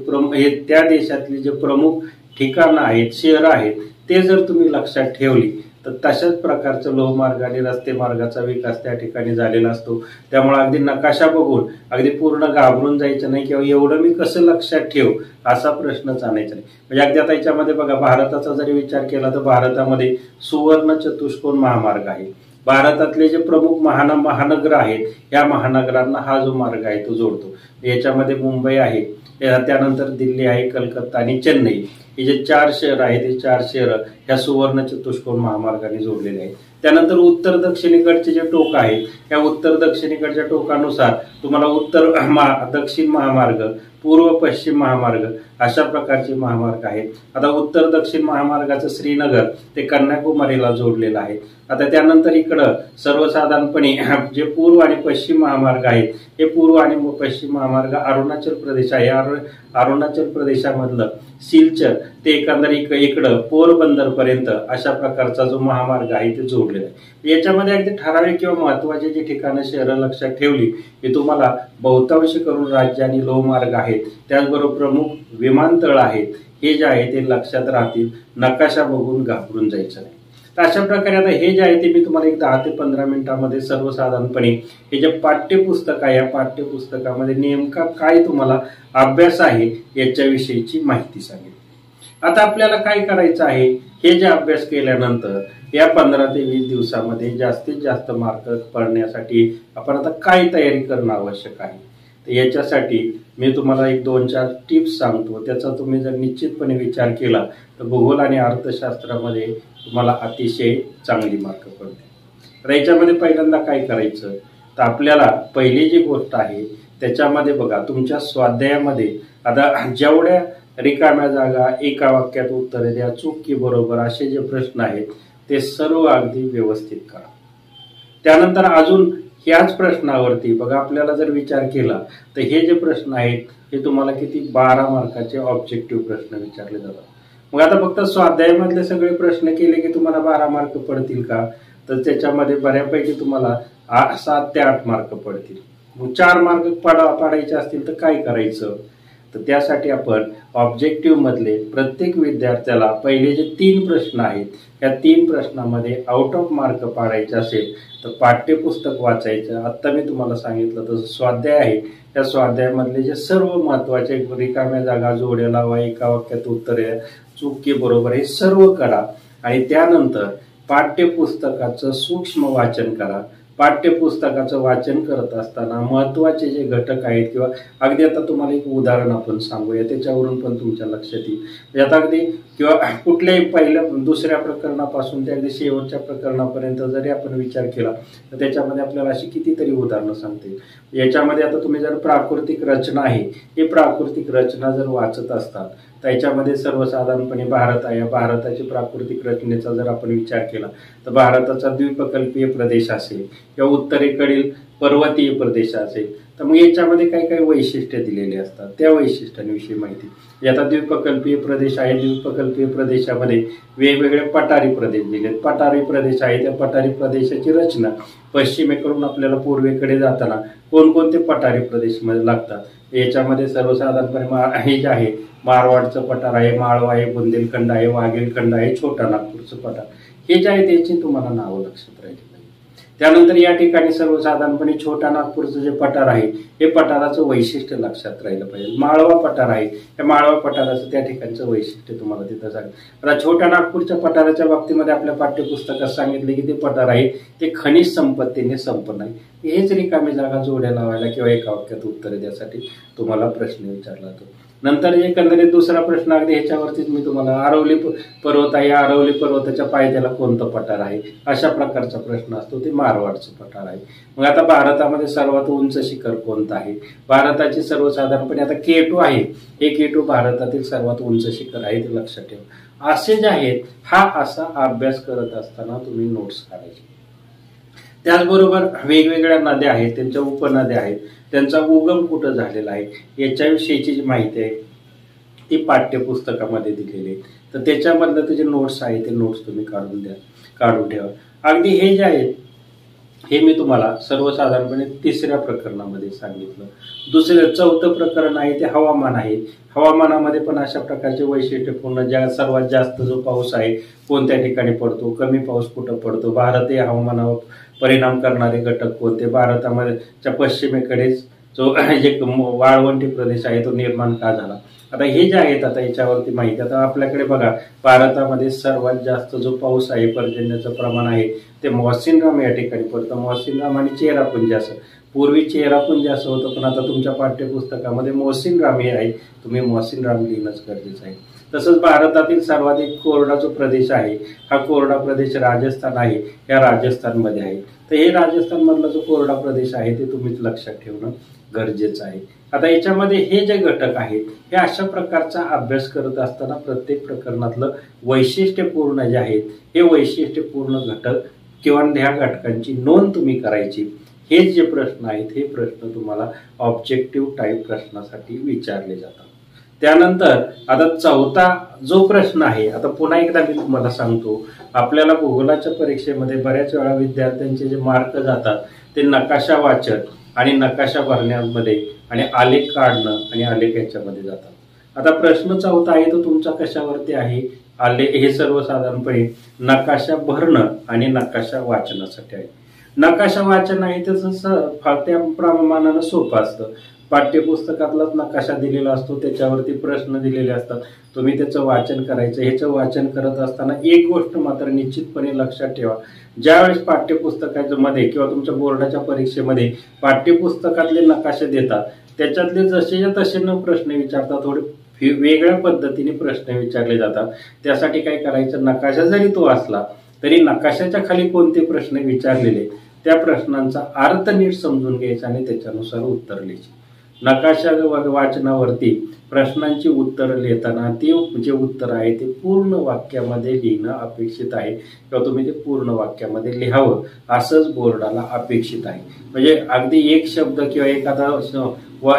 त्या देशातली जे प्रमुख ठिकाणं आहेत, शहरं आहेत ते जर तुम्ही लक्षात ठेवली तर तशाच प्रकारचं लोहमार्ग आणि रस्ते मार्गाचा विकास त्या ठिकाणी झालेला असतो. त्यामुळे अगदी नकाशा बघून अगदी पूर्ण घाबरून जायचं नाही किंवा एवढं मी कसं लक्षात ठेवू असा प्रश्नच आणायचा नाही. म्हणजे अगदी आता याच्यामध्ये बघा, भारताचा जरी विचार केला तर भारतामध्ये सुवर्ण चतुष्कोन महामार्ग आहे. भारतातले जे प्रमुख महानगर आहेत या महानगरांना हा जो मार्ग आहे तो जोडतो. याच्यामध्ये मुंबई आहे, त्यानंतर दिल्ली आहे, कलकत्ता आणि चेन्नई हे जे 4 शहर आहेत, हे 4 शहर ह्या सुवर्ण चतुष्कोन महामार्गाने जोडलेले आहेत. त्यानंतर उत्तर दक्षिणेकडचे जे टोक आहेत, या उत्तर दक्षिणेकडच्या टोकानुसार तुम्हाला दक्षिण महामार्ग, पूर्व पश्चिम महामार्ग अशा प्रकारचे महामार्ग आहेत. आता उत्तर दक्षिण महामार्गाचं श्रीनगर ते कन्याकुमारीला जोडलेलं आहे. आता त्यानंतर इकडं सर्वसाधारणपणे जे पूर्व आणि पश्चिम महामार्ग आहेत, हे पूर्व आणि पश्चिम महामार्ग अरुणाचल प्रदेश आहे. अरुणाचल प्रदेशामधलं सिलचर ते इकडं पोरबंदर पर्यंत अशा प्रकारचा जो महामार्ग आहे ते जोडलेला आहे. याच्यामध्ये अगदी ठराविक किंवा महत्वाचे जे ठिकाणं शहरं लक्षात ठेवली की तुम्हाला बहुतांश करून राज्य आणि लोहमार्ग आहेत, त्याचबरोबर प्रमुख विमानतळ आहेत, हे जे आहे ते लक्षात राहतील. नकाशा बघून घाबरून जायचं नाही. तर अशा प्रकारे आता हे जे आहे ते मी तुम्हाला एक 10 ते 15 मिनिटांमध्ये सर्वसाधारणपणे हे जे पाठ्यपुस्तक आहे या पाठ्यपुस्तकामध्ये नेमका काय तुम्हाला अभ्यास आहे याच्याविषयीची माहिती सांगेल. आता आपल्याला काय करायचं आहे, हे जे अभ्यास केल्यानंतर या 15 ते 20 दिवसामध्ये जास्तीत जास्त मार्क पडण्यासाठी आपण आता काय तयारी करणं आवश्यक आहे. तर याच्यासाठी मी तुम्हाला एक 2-4 टिप्स सांगतो. त्याचा तुम्ही जर निश्चितपणे विचार केला तर भूगोल आणि अर्थशास्त्रामध्ये तुम्हाला अतिशय चांगली मार्क पडते. तर याच्यामध्ये पहिल्यांदा काय करायचं, तर आपल्याला पहिली जी गोष्ट आहे त्याच्यामध्ये बघा, तुमच्या स्वाध्यायामध्ये आता जेवढ्या रिकाम्या जागा, एका वाक्यात उत्तरे द्या, चूक की बरोबर असे जे प्रश्न आहेत ते सर्व अगदी व्यवस्थित करा. त्यानंतर अजून ह्याच प्रश्नावरती बघा, आपल्याला जर विचार केला तर हे जे प्रश्न आहेत हे तुम्हाला किती 12 मार्काचे ऑब्जेक्टिव्ह प्रश्न विचारले जातात. मग आता फक्त स्वाध्यायामधले सगळे प्रश्न केले की तुम्हाला 12 मार्क पडतील का, तर त्याच्यामध्ये बऱ्यापैकी तुम्हाला 7 ते 8 मार्क पडतील. मग 4 मार्क पाडायचे असतील तर काय करायचं, तर त्यासाठी आपण ऑब्जेक्टिव्ह मधले प्रत्येक विद्यार्थ्याला पहिले जे 3 प्रश्न आहेत या 3 प्रश्नामध्ये आउट ऑफ मार्क पाडायचे असेल तर पाठ्यपुस्तक वाचायचं. आता मी तुम्हाला सांगितलं तसं स्वाध्याय आहे, त्या स्वाध्यायामधले जे सर्व महत्वाचे रिकाम्या जागा, जोड्या लावा, एका वाक्यात उत्तरे, चूक की बरोबर हे सर्व करा. आणि त्यानंतर पाठ्यपुस्तकाचं सूक्ष्म वाचन करा. पाठ्यपुस्तकाचं वाचन करत असताना महत्वाचे जे घटक आहेत किंवा अगदी आता तुम्हाला एक उदाहरण आपण सांगूया, त्याच्यावरून पण तुमच्या लक्षात येईल. आता अगदी किंवा कुठल्याही पहिल्या 2ऱ्या प्रकरणापासून ते अगदी शेवटच्या प्रकरणापर्यंत जरी आपण विचार केला तर त्याच्यामध्ये आपल्याला अशी कितीतरी उदाहरणं सांगता येईल. याच्यामध्ये आता तुम्ही जर प्राकृतिक रचना आहे, हे प्राकृतिक रचना जर वाचत असतात त्याच्यामध्ये सर्वसाधारणपणे भारत आहे, भारताची प्राकृतिक रचनेचा जर आपण विचार केला तर भारताचा द्वीपकल्पीय प्रदेश असेल किंवा उत्तरेकडील पर्वतीय प्रदेश असेल, तर मग याच्यामध्ये काही काही वैशिष्ट्य दिलेले असतात. त्या वैशिष्ट्यांविषयी माहिती. आता द्वीपकल्पीय प्रदेश आहे, द्वीपकल्पीय प्रदेशामध्ये वेगवेगळे पठारी प्रदेश दिलेत. पठारी प्रदेश आहे, त्या पठारी प्रदेशाची रचना पश्चिमेकडून आपल्याला पूर्वेकडे जाताना कोणकोणते पठारी प्रदेश मध्ये लागतात याच्यामध्ये सर्वसाधारणपणे हे जे आहे मारवाडचं पठार आहे, माळवा आहे, बुंदेलखंड आहे, वाघेलखंड आहे, छोटा नागपूरचं पठार, हे जे आहे त्याची तुम्हाला नावं लक्षात राहिली पाहिजे. त्यानंतर या ठिकाणी सर्वसाधारणपणे छोटा नागपूरचं जे पठार आहे हे पठाराचं वैशिष्ट्य लक्षात राहिलं पाहिजे. माळवा पठार आहे, त्या माळवा पठाराचं त्या ठिकाणचं वैशिष्ट्य तुम्हाला तिथं सांगेल. आता छोट्या नागपूरच्या पठाराच्या बाबतीमध्ये आपल्या पाठ्यपुस्तकात सांगितले की ते पठार आहे ते खनिज संपत्तीने संपन्न आहे. हेच रिकामी जागा, जोड्या लावायला किंवा एका वाक्यात उत्तर द्यासाठी तुम्हाला प्रश्न विचारला जातो. नंतर एकंदरीत 2रा प्रश्न अगदी ह्याच्यावरतीच मी तुम्हाला, आरवली पर्वत आहे, आरवली पर्वताच्या पायथ्याला कोणतं पठार आहे अशा प्रकारचा प्रश्न असतो, ते मारवाडचं पठार आहे. मग आता भारतामध्ये सर्वात उंच शिखर कोणतं आहे, भारताची सर्वसाधारणपणे आता K2 आहे, हे K2 भारतातील सर्वात उंच शिखर आहे, ते लक्षात ठेवा. असे जे आहेत हा असा अभ्यास करत असताना तुम्ही नोट्स काढायचे. त्याचबरोबर वेगवेगळ्या नद्या आहेत, त्यांच्या उपनद्या आहेत, त्यांचा उगम कुठं झालेला आहे याच्याविषयीची जी माहिती आहे ती पाठ्यपुस्तकामध्ये दिलेली आहे. तर त्याच्यामधलं जे नोट्स आहे ते नोट्स तुम्ही काढून ठेवा. अगदी हे जे आहेत हे मी तुम्हाला सर्वसाधारणपणे तिसऱ्या प्रकरणामध्ये सांगितलं. चौथं प्रकरण आहे ते हवामान आहे. हवामानामध्ये पण अशा प्रकारचे वैशिष्ट्यपूर्ण सर्वात जास्त जो पाऊस आहे कोणत्या ठिकाणी पडतो, कमी पाऊस कुठं पडतो, भारतीय हवामानावर परिणाम करणारे घटक कोणते, भारतामध्ये पश्चिमेकडेच जो जे वाळवंटी प्रदेश आहे तो निर्माण का झाला. आता हे जे आहेत आता याच्यावरती माहिती. आता आपल्याकडे बघा भारतामध्ये सर्वात जास्त जो पाऊस आहे पर्जन्याचं प्रमाण आहे ते मॉसिनराम या ठिकाणी पडतं. मॉसिनराम आणि चेरापुंजी असं. पूर्वी चेरापुंजी असं होतं, पण आता तुमच्या पाठ्यपुस्तकामध्ये मॉसिनराम हे आहे, तुम्ही मॉसिनराम लिहिणंच गरजेचं आहे. तसंच भारतातील सर्वाधिक कोरडा जो प्रदेश आहे हा कोरडा प्रदेश राजस्थान आहे, या राजस्थानमध्ये आहे. तर हे राजस्थानमधला जो कोरडा प्रदेश आहे ते तुम्हीच लक्षात ठेवणं गरजेचं आहे. आता याच्यामध्ये हे जे घटक आहेत हे अशा प्रकारचा अभ्यास करत असताना प्रत्येक प्रकरणातलं वैशिष्ट्यपूर्ण जे आहेत हे वैशिष्ट्यपूर्ण घटक किंवा ह्या घटकांची नोंद तुम्ही करायची. हे जे प्रश्न आहेत हे प्रश्न तुम्हाला ऑब्जेक्टिव्ह टाईप प्रश्नासाठी विचारले जातात. त्यानंतर आता चौथा जो प्रश्न आहे, आता पुन्हा एकदा मी तुम्हाला सांगतो, आपल्याला भूगोलाच्या परीक्षेमध्ये बऱ्याच वेळा विद्यार्थ्यांचे जे मार्क जातात ते नकाशा वाचन आणि नकाशा भरण्यामध्ये आणि आलेख काढणं आणि आलेख याच्यामध्ये जातात. आता प्रश्न चौथा आहे तो तुमचा कशावरती आहे, हे सर्वसाधारणपणे नकाशा भरणं आणि नकाशा वाचनासाठी आहे. नकाशा वाचन आहे त्याचं त्या प्रमाणानं सोपं असतं. पाठ्यपुस्तकातलाच नकाशा दिलेला असतो, त्याच्यावरती प्रश्न दिलेले असतात, तुम्ही त्याचं वाचन करायचं. ह्याचं वाचन करत असताना एक गोष्ट मात्र निश्चितपणे लक्षात ठेवा, ज्यावेळेस पाठ्यपुस्तकाच्या मध्ये किंवा तुमच्या बोर्डाच्या परीक्षेमध्ये पाठ्यपुस्तकातले नकाशे देतात त्याच्यातले जसेच्या तसे न प्रश्न विचारतात, थोडे वेगळ्या पद्धतीने प्रश्न विचारले जातात. त्यासाठी काय करायचं, नकाशा जरी तो असला तरी नकाशाच्या खाली कोणते प्रश्न विचारलेले त्या प्रश्नांचा अर्थ नीट समजून घ्यायचा आणि त्याच्यानुसार उत्तर लिहायची. नकाशा वाचनावरती प्रश्नांची उत्तर लिहिताना ते जे उत्तर आहे ते पूर्ण वाक्यामध्ये लिहिणं अपेक्षित आहे किंवा तुम्ही ते पूर्ण वाक्यामध्ये लिहावं असंच बोर्डाला अपेक्षित आहे. म्हणजे अगदी एक शब्द किंवा एखादा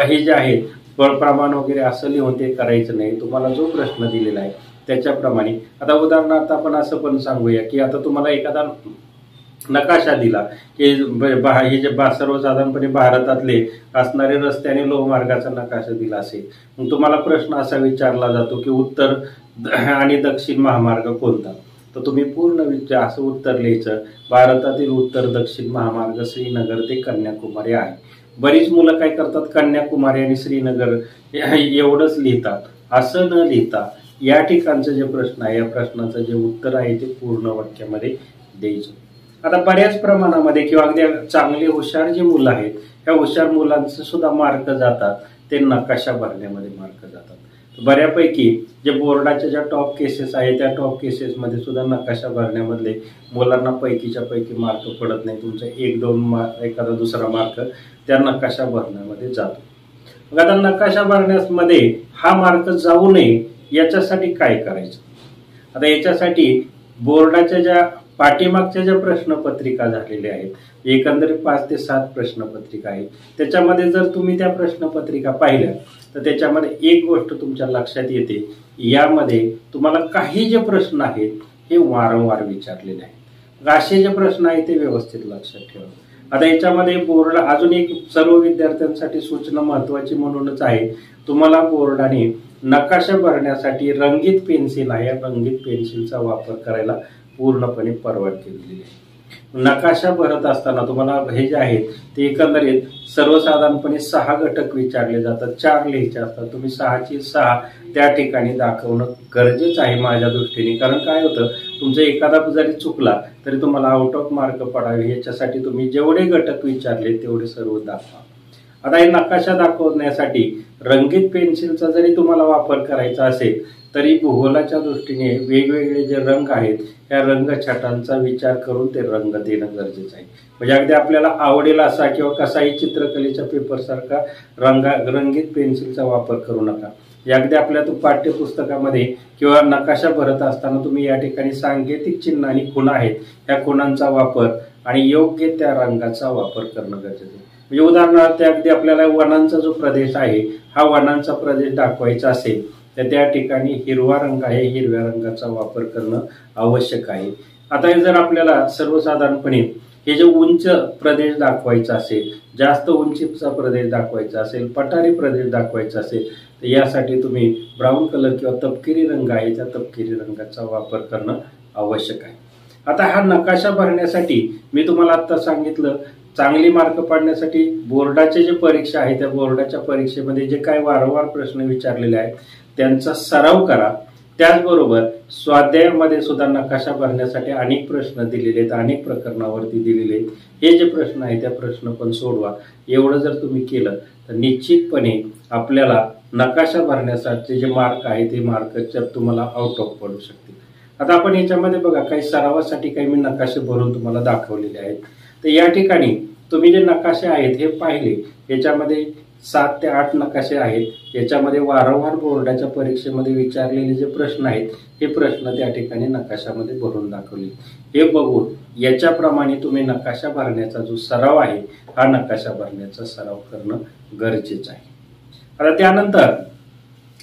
हे जे आहे प्रमाण वगैरे असं लिहून ते करायचं नाही. तुम्हाला जो प्रश्न दिलेला आहे त्याच्याप्रमाणे. आता उदाहरणार्थ आपण असं पण सांगूया की आता तुम्हाला एखादा नकाशा दिला की हे जे सर्वसाधारणपणे भारतातले असणारे रस्ते आणि लोहमार्गाचा नकाशा दिला असेल, मग तुम्हाला प्रश्न असा विचारला जातो की उत्तर आणि दक्षिण महामार्ग कोणता. तर तुम्ही पूर्ण असं उत्तर लिहायचं, भारतातील उत्तर दक्षिण महामार्ग श्रीनगर ते कन्याकुमारी आहे. बरीच मुलं काय करतात, कन्याकुमारी आणि श्रीनगर एवढंच लिहितात. असं न लिहिता या ठिकाणचं जे प्रश्न आहे या प्रश्नाचं जे उत्तर आहे ते पूर्ण वाक्यामध्ये द्यायचं. आता बऱ्याच प्रमाणामध्ये किंवा अगदी चांगले हुशार जे मुलं आहेत ह्या हुशार मुलांचे सुद्धा मार्क जातात ते नकाशा भरण्यामध्ये मार्क जातात. बऱ्यापैकी जे बोर्डाच्या ज्या टॉप केसेस आहेत त्या टॉप केसेसमध्ये सुद्धा नकाशा भरण्यामधले मुलांना पैकीच्या पैकी मार्क पडत नाही. तुमचा 1-2 एखादा दुसरा मार्क त्या नकाशा भरण्यामध्ये जातो. मग आता नकाशा भरण्यामध्ये हा मार्क जाऊ नये याच्यासाठी काय करायचं. आता याच्यासाठी बोर्डाच्या ज्या पाठीमागच्या ज्या प्रश्नपत्रिका झालेल्या आहेत, एकंदरीत 5 ते 7 प्रश्नपत्रिका आहेत, त्याच्यामध्ये जर तुम्ही त्या प्रश्नपत्रिका पाहिल्या तर त्याच्यामध्ये एक गोष्ट तुमच्या लक्षात येते, यामध्ये तुम्हाला काही जे प्रश्न आहेत हे वारंवार विचारलेले आहेत. असे जे प्रश्न आहेत ते व्यवस्थित लक्षात ठेवा. आता याच्यामध्ये बोर्ड अजून एक सर्व विद्यार्थ्यांसाठी सूचना महत्वाची म्हणूनच आहे, तुम्हाला बोर्डाने नकाशा भरण्यासाठी रंगीत पेन्सिल आहे, रंगीत पेन्सिलचा वापर करायला पूर्णपणे परवानगी दिलेली आहे. नकाशा भरत असताना तुम्हाला हे जे आहेत ते एकंदरीत सर्वसाधारणपणे 6 घटक विचारले जातात, 4 लिहायचे असतात. तुम्ही 6ची 6 त्या ठिकाणी दाखवणं गरजेचं आहे माझ्या दृष्टीने. कारण काय होतं, तुमचा एखादा जरी चुकला तरी तुम्हाला आउट ऑफ मार्क पडावे याच्यासाठी तुम्ही जेवढे घटक विचारले तेवढे सर्व दाखवा. आता हे नकाशा दाखवण्यासाठी रंगीत पेन्सिलचा जरी तुम्हाला वापर करायचा असेल तरी भूगोलाच्या दृष्टीने वेगवेगळे जे रंग आहेत त्या रंगछटांचा विचार करून ते रंग देणं गरजेचं आहे. म्हणजे अगदी आपल्याला आवडेल असा किंवा कसाही चित्रकलेच्या पेपर सारखा रंगीत पेन्सिलचा वापर करू नका. अगदी आपल्या पाठ्यपुस्तकामध्ये किंवा नकाशा भरत असताना तुम्ही या ठिकाणी सांकेतिक चिन्ह आणि खुणा आहेत त्या खुणांचा वापर आणि योग्य त्या रंगाचा वापर करणं गरजेचं आहे. म्हणजे उदाहरणार्थ अगदी आपल्याला वनांचा जो प्रदेश आहे हा वनांचा प्रदेश दाखवायचा असेल तर त्या ठिकाणी हिरवा रंग आहे, हिरव्या रंगाचा वापर करणं आवश्यक आहे. आता जर आपल्याला सर्वसाधारणपणे हे जे उंच प्रदेश दाखवायचा असेल, जास्त उंचीचा प्रदेश दाखवायचा असेल, पठारी प्रदेश दाखवायचा असेल, तर यासाठी तुम्ही ब्राऊन कलर किंवा तपकिरी रंग आहे त्या तपकिरी रंगाचा वापर करणं आवश्यक आहे. आता हा नकाशा भरण्यासाठी मी तुम्हाला आता सांगितलं, चांगली मार्क पाडण्यासाठी बोर्डाचे जे परीक्षा आहे त्या बोर्डाच्या परीक्षेमध्ये जे काय वारंवार प्रश्न विचारलेले आहेत त्यांचा सराव करा. त्याचबरोबर स्वाध्यायामध्ये सुद्धा नकाशा भरण्यासाठी अनेक प्रश्न दिलेले आहेत, अनेक प्रकरणावरती दिलेले आहेत. हे जे प्रश्न आहे त्या प्रश्न पण सोडवा. एवढं जर तुम्ही केलं तर निश्चितपणे आपल्याला नकाशा भरण्यासाठी जे मार्क आहे ते मार्क तुम्हाला आउट ऑफ पडू शकतील. आता आपण याच्यामध्ये बघा काही सरावासाठी काही मी नकाशे भरून तुम्हाला दाखवलेले आहेत. तर या ठिकाणी तुम्ही जे नकाशे आहेत हे पाहिले, याच्यामध्ये 7 ते 8 नकाशे आहेत. याच्यामध्ये वारंवार बोर्डाच्या परीक्षेमध्ये विचारलेले जे प्रश्न आहेत हे प्रश्न त्या ठिकाणी नकाशामध्ये भरून दाखवले. हे बघून याच्याप्रमाणे तुम्ही नकाशा भरण्याचा जो सराव आहे हा नकाशा भरण्याचा सराव करणं गरजेचं आहे. आता त्यानंतर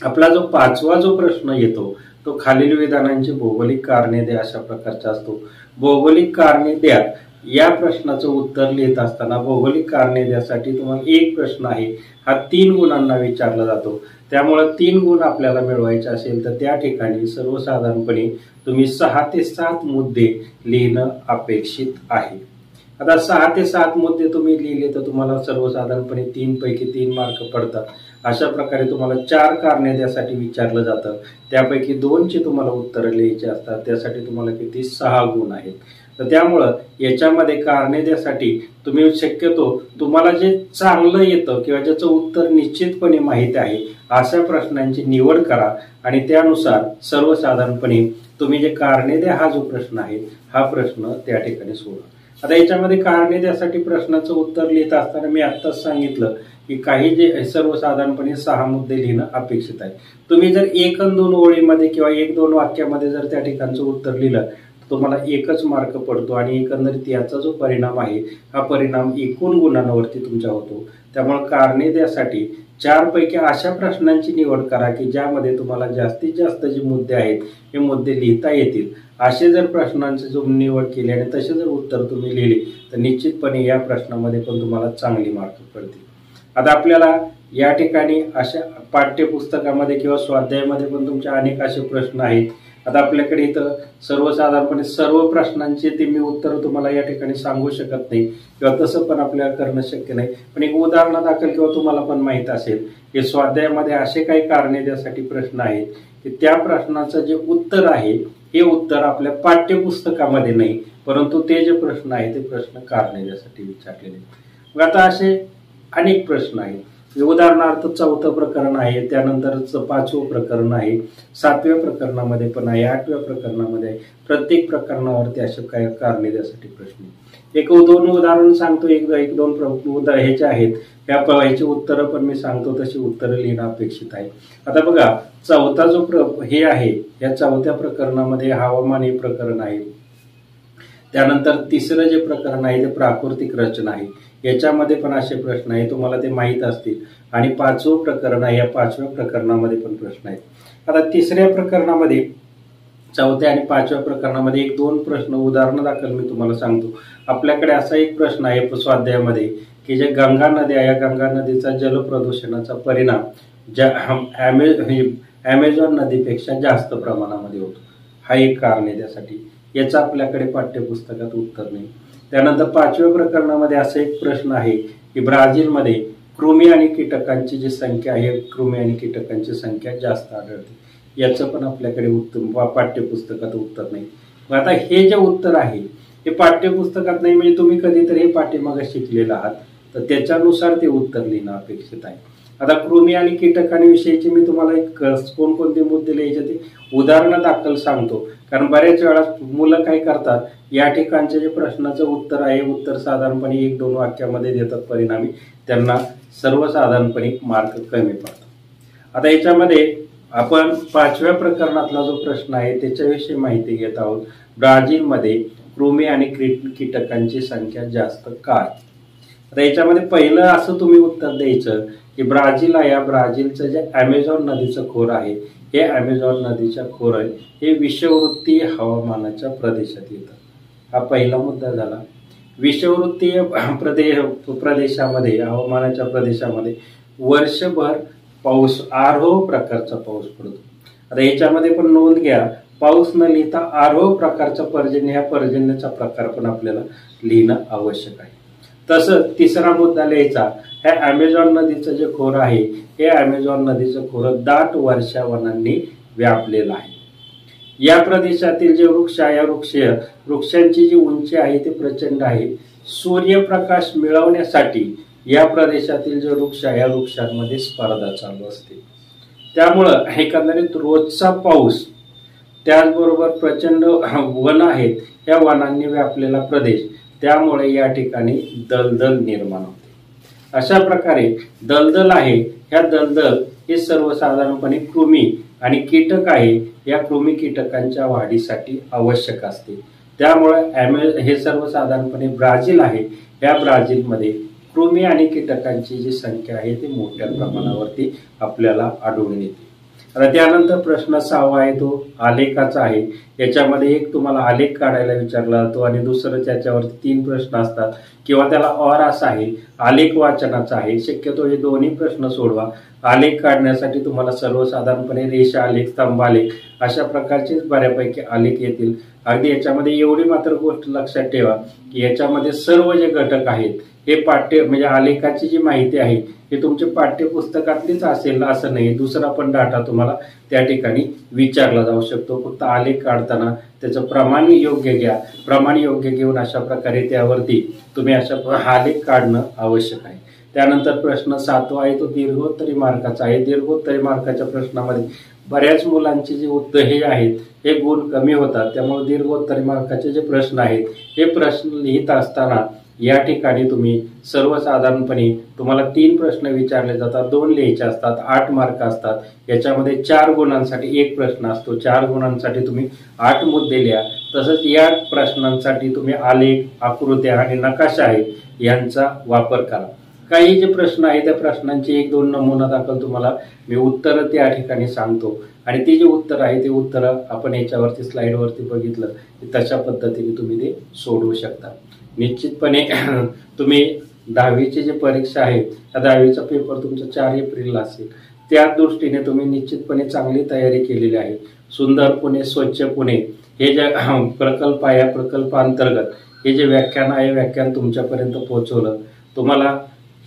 आपला जो 5वा जो प्रश्न येतो तो खालील विधानांची भौगोलिक कारणे द्या अशा प्रकारचा असतो. भौगोलिक कारणे द्या या प्रश्नाचं उत्तर लिहित असताना भौगोलिक कारणे द्यासाठी तुम्हाला एक प्रश्न आहे हा 3 गुणांना विचारला जातो. त्यामुळे 3 गुण आपल्याला मिळवायचे असेल तर त्या ठिकाणी सर्वसाधारणपणे तुम्ही 6 ते 7 मुद्दे लिहिणं अपेक्षित आहे. आता 6 ते 7 मुद्दे तुम्ही लिहिले तर तुम्हाला सर्वसाधारणपणे 3 पैकी 3 मार्क पडतात. अशा प्रकारे तुम्हाला 4 कारणे द्यासाठी विचारलं जातं, त्यापैकी 2ची तुम्हाला उत्तरं लिहायची असतात, त्यासाठी तुम्हाला किती 6 गुण आहेत. तर त्यामुळं याच्यामध्ये कारणे द्यासाठी तुम्ही शक्यतो तुम्हाला जे चांगलं येतं किंवा ज्याचं उत्तर निश्चितपणे माहिती आहे अशा प्रश्नांची निवड करा आणि त्यानुसार सर्वसाधारणपणे तुम्ही जे कारणे द्या हा जो प्रश्न आहे हा प्रश्न त्या ठिकाणी सोडवा. आता याच्यामध्ये कारणे द्यासाठी प्रश्नाचं उत्तर लिहित असताना मी आत्ताच सांगितलं की काही जे सर्वसाधारणपणे 6 मुद्दे लिहिणं अपेक्षित आहे. तुम्ही जर 1 आणि 2 ओळीमध्ये किंवा 1-2 वाक्यामध्ये जर त्या ठिकाणचं उत्तर लिहिलं तुम्हाला 1च मार्क पडतो आणि एकंदरीत याचा जो परिणाम आहे हा परिणाम एकूण गुणांवरती तुमच्या होतो. त्यामुळे कारणे द्यासाठी 4 पैकी अशा प्रश्नांची निवड करा की ज्यामध्ये तुम्हाला जास्तीत जास्त जे मुद्दे आहेत हे मुद्दे लिहिता येतील. असे जर प्रश्नांची जो निवड केली आणि तसे जर उत्तर तुम्ही लिहिले तर निश्चितपणे या प्रश्नामध्ये पण तुम्हाला चांगली मार्क पडतील. आता आपल्याला या ठिकाणी अशा पाठ्यपुस्तकामध्ये किंवा स्वाध्यायामध्ये पण तुमचे अनेक असे प्रश्न आहेत. आता आपल्याकडे इथं सर्वसाधारणपणे सर्व प्रश्नांची ते मी उत्तर तुम्हाला या ठिकाणी सांगू शकत नाही किंवा तसं पण आपल्याला करणं शक्य नाही. पण एक उदाहरणादाखल किंवा तुम्हाला पण माहित असेल की स्वाध्यायामध्ये असे काही कारणे द्यासाठी प्रश्न आहेत की त्या प्रश्नाचं जे उत्तर आहे हे उत्तर आपल्या पाठ्यपुस्तकामध्ये नाही, परंतु ते जे प्रश्न आहे ते प्रश्न कारणे द्यासाठी विचारलेले. मग आता असे अनेक प्रश्न आहेत. उदाहरणार्थ 4थं प्रकरण आहे, त्यानंतर 5वं प्रकरण आहे, 7व्या प्रकरणामध्ये पण आहे, 8व्या प्रकरणामध्ये आहे. प्रत्येक प्रकरणावरती असे काय कारणे द्यासाठी प्रश्न. 1-2 उदाहरण सांगतो, 1-2 ह्याचे आहेत ह्याची उत्तरं पण मी सांगतो, तशी उत्तरं लिहिणं अपेक्षित आहे. आता बघा 4था जो हे आहे या 4थ्या प्रकरणामध्ये हवामान हे प्रकरण आहे. त्यानंतर 3रं जे प्रकरण आहे ते प्राकृतिक रचना आहे. याच्यामध्ये पण असे प्रश्न आहे, तुम्हाला ते माहीत असतील. आणि 5वं प्रकरण आहे, या 5व्या प्रकरणामध्ये पण प्रश्न आहेत. आता 3ऱ्या प्रकरणामध्ये 4थ्या आणि 5व्या प्रकरणामध्ये 1-2 प्रश्न उदाहरणादाखल मी तुम्हाला सांगतो. आपल्याकडे असा एक प्रश्न आहे स्वाध्यायामध्ये की जे गंगा नदी आहे, या गंगा नदीचा जलप्रदूषणाचा परिणाम ॲमेझॉन नदीपेक्षा जास्त प्रमाणामध्ये होतो. हा एक कारणे त्यासाठी, याचं आपल्याकडे पाठ्यपुस्तकात उत्तर नाही. त्यानंतर 5व्या प्रकरणामध्ये असा एक प्रश्न आहे की ब्राझीलमध्ये कृमी आणि कीटकांची जी संख्या आहे, कृमी आणि कीटकांची संख्या जास्त आढळते. याचं पण आपल्याकडे उत्तर पाठ्यपुस्तकात उत्तर नाही. मग आता हे जे उत्तर आहे हे पाठ्यपुस्तकात नाही म्हणजे तुम्ही कधीतरी हे पाठीमागे शिकलेलं आहात, तर त्याच्यानुसार ते उत्तर लिहिणं अपेक्षित आहे. आता कृमी आणि कीटकांविषयीचे मी तुम्हाला एक कोणकोणते मुद्दे लिहायचे ते उदाहरण दाखल सांगतो. कारण बऱ्याच वेळा मुलं काय करतात, या ठिकाणचे जे प्रश्नाचं उत्तर आहे उत्तर साधारणपणे 1-2 वाक्यामध्ये देतात, परिणामी त्यांना सर्वसाधारणपणे मार्क कमी पडतात. आता याच्यामध्ये आपण 5व्या प्रकरणातला जो प्रश्न आहे त्याच्याविषयी माहिती घेत आहोत. ब्राझीलमध्ये कृमी आणि कीटकांची संख्या जास्त का? आता याच्यामध्ये पहिलं असं तुम्ही उत्तर द्यायचं की ब्राझीलचं जे ॲमेझॉन नदीचं खोर आहे हे ॲमेझॉन नदीच्या खोर आहे हे विषुववृत्तीय हवामानाच्या प्रदेशात येतं. हा पहिला मुद्दा झाला. विषुववृत्तीय प्रदेशामध्ये, हवामानाच्या प्रदेशामध्ये वर्षभर पाऊस आरोह प्रकारचा पाऊस पडतो. आता याच्यामध्ये पण नोंद घ्या, पाऊस न लिहिता आरोह प्रकारचा पर्जन्य, ह्या पर्जन्याचा प्रकार पण आपल्याला लिहिणं आवश्यक आहे. तसंच तिसरा मुद्दा लिहायचा, ह्या अमेझॉन नदीचं जे खोरं आहे, हे अमेझॉन नदीचं खोरं दाट वर्षावनांनी व्यापलेलं आहे. या प्रदेशातील जे वृक्ष आहे, या वृक्षांची जी उंची आहे ती प्रचंड आहे. सूर्यप्रकाश मिळवण्यासाठी या प्रदेशातील जे वृक्ष आहे, या वृक्षांमध्ये स्पर्धा चालू असते. त्यामुळं एकंदरीत रोजचा पाऊस, त्याचबरोबर प्रचंड वन आहेत, या वनांनी व्यापलेला प्रदेश, त्यामुळे या ठिकाणी दलदल निर्माण होते. अशा प्रकारे दलदल आहे, ह्या दलदल हे सर्वसाधारणपणे कृमी आणि कीटक आहे, या कृमी कीटकांच्या वाढीसाठी आवश्यक असते. त्यामुळे हे सर्वसाधारणपणे ब्राझील आहे, या ब्राझीलमध्ये कृमी आणि कीटकांची जी संख्या आहे ती मोठ्या प्रमाणावरती आपल्याला आढळून येते. आता त्यानंतर प्रश्न 6 आहे तो आलेखाचा आहे. याच्यामध्ये एक तुम्हाला आलेख काढायला विचारला जातो आणि दुसरं त्याच्यावरती 3 प्रश्न असतात किंवा त्याला और असा आहे, आलेख वाचनाचा आहे. शक्यतो हे दोन्ही प्रश्न सोडवा. आलेख काढण्यासाठी तुम्हाला सर्वसाधारणपणे रेषा आलेख, स्तंभ आलेख अशा प्रकारचेच बऱ्यापैकी आलेख येतील. अगदी याच्यामध्ये एवढी मात्र गोष्ट लक्षात ठेवा की याच्यामध्ये सर्व जे घटक आहेत हे म्हणजे आलेखाची जी माहिती आहे हे तुमच्या पाठ्यपुस्तकातलीच असेल असं नाही. दुसरा पण डाटा तुम्हाला त्या ठिकाणी विचारला जाऊ शकतो. फक्त आलेख काढताना त्याचं प्रमाण योग्य घ्या. प्रमाण योग्य घेऊन अशा प्रकारे त्यावरती तुम्ही अशा आलेख काढणं आवश्यक आहे. त्यानंतर प्रश्न 7 आहे तो दीर्घोत्तरी मार्काचा आहे. दीर्घोत्तरी मार्काच्या प्रश्नामध्ये बऱ्याच मुलांची जी उत्तर हे आहेत हे गुण कमी होतात. त्यामुळे दीर्घोत्तरी मार्काचे जे प्रश्न आहेत हे प्रश्न लिहित असताना या ठिकाणी तुम्ही सर्वसाधारणपणे तुम्हाला 3 प्रश्न विचारले जातात, 2 लिहायचे असतात, 8 मार्क असतात. याच्यामध्ये 4 गुणांसाठी 1 प्रश्न असतो. 4 गुणांसाठी तुम्ही 8 मुद्दे लिहा. तसंच या प्रश्नांसाठी तुम्ही आलेख, आकृत्या आणि नकाशा आहे यांचा वापर करा. काही जे प्रश्न आहेत त्या प्रश्नांची 1-2 नमुना दाखल तुम्हाला मी उत्तरं त्या ठिकाणी सांगतो आणि ती जी उत्तरं आहे ते उत्तरं आपण याच्यावरती स्लाइडवरती बघितलं की तशा पद्धतीने तुम्ही ते सोडवू शकता. निश्चितपणे तुम्ही 10वीची जी परीक्षा आहे त्या 10वीचा पेपर तुमचा 4 एप्रिलला असेल. त्या दृष्टीने तुम्ही निश्चितपणे चांगली तयारी केलेली आहे. सुंदर पुणे, स्वच्छ पुणे हे जे प्रकल्प आहे, या प्रकल्पांतर्गत हे जे व्याख्यान आहे, व्याख्यान तुमच्यापर्यंत पोहोचवलं. तुम्हाला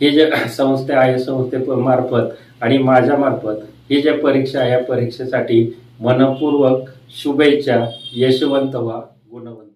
हे जे संस्था आहे, संस्थेमार्फत आणि माझ्या मार्फत ही ज्या परीक्षा आहे, या परीक्षेसाठी मनपूर्वक शुभेच्छा. यशवंत व्हा, गुणवंत.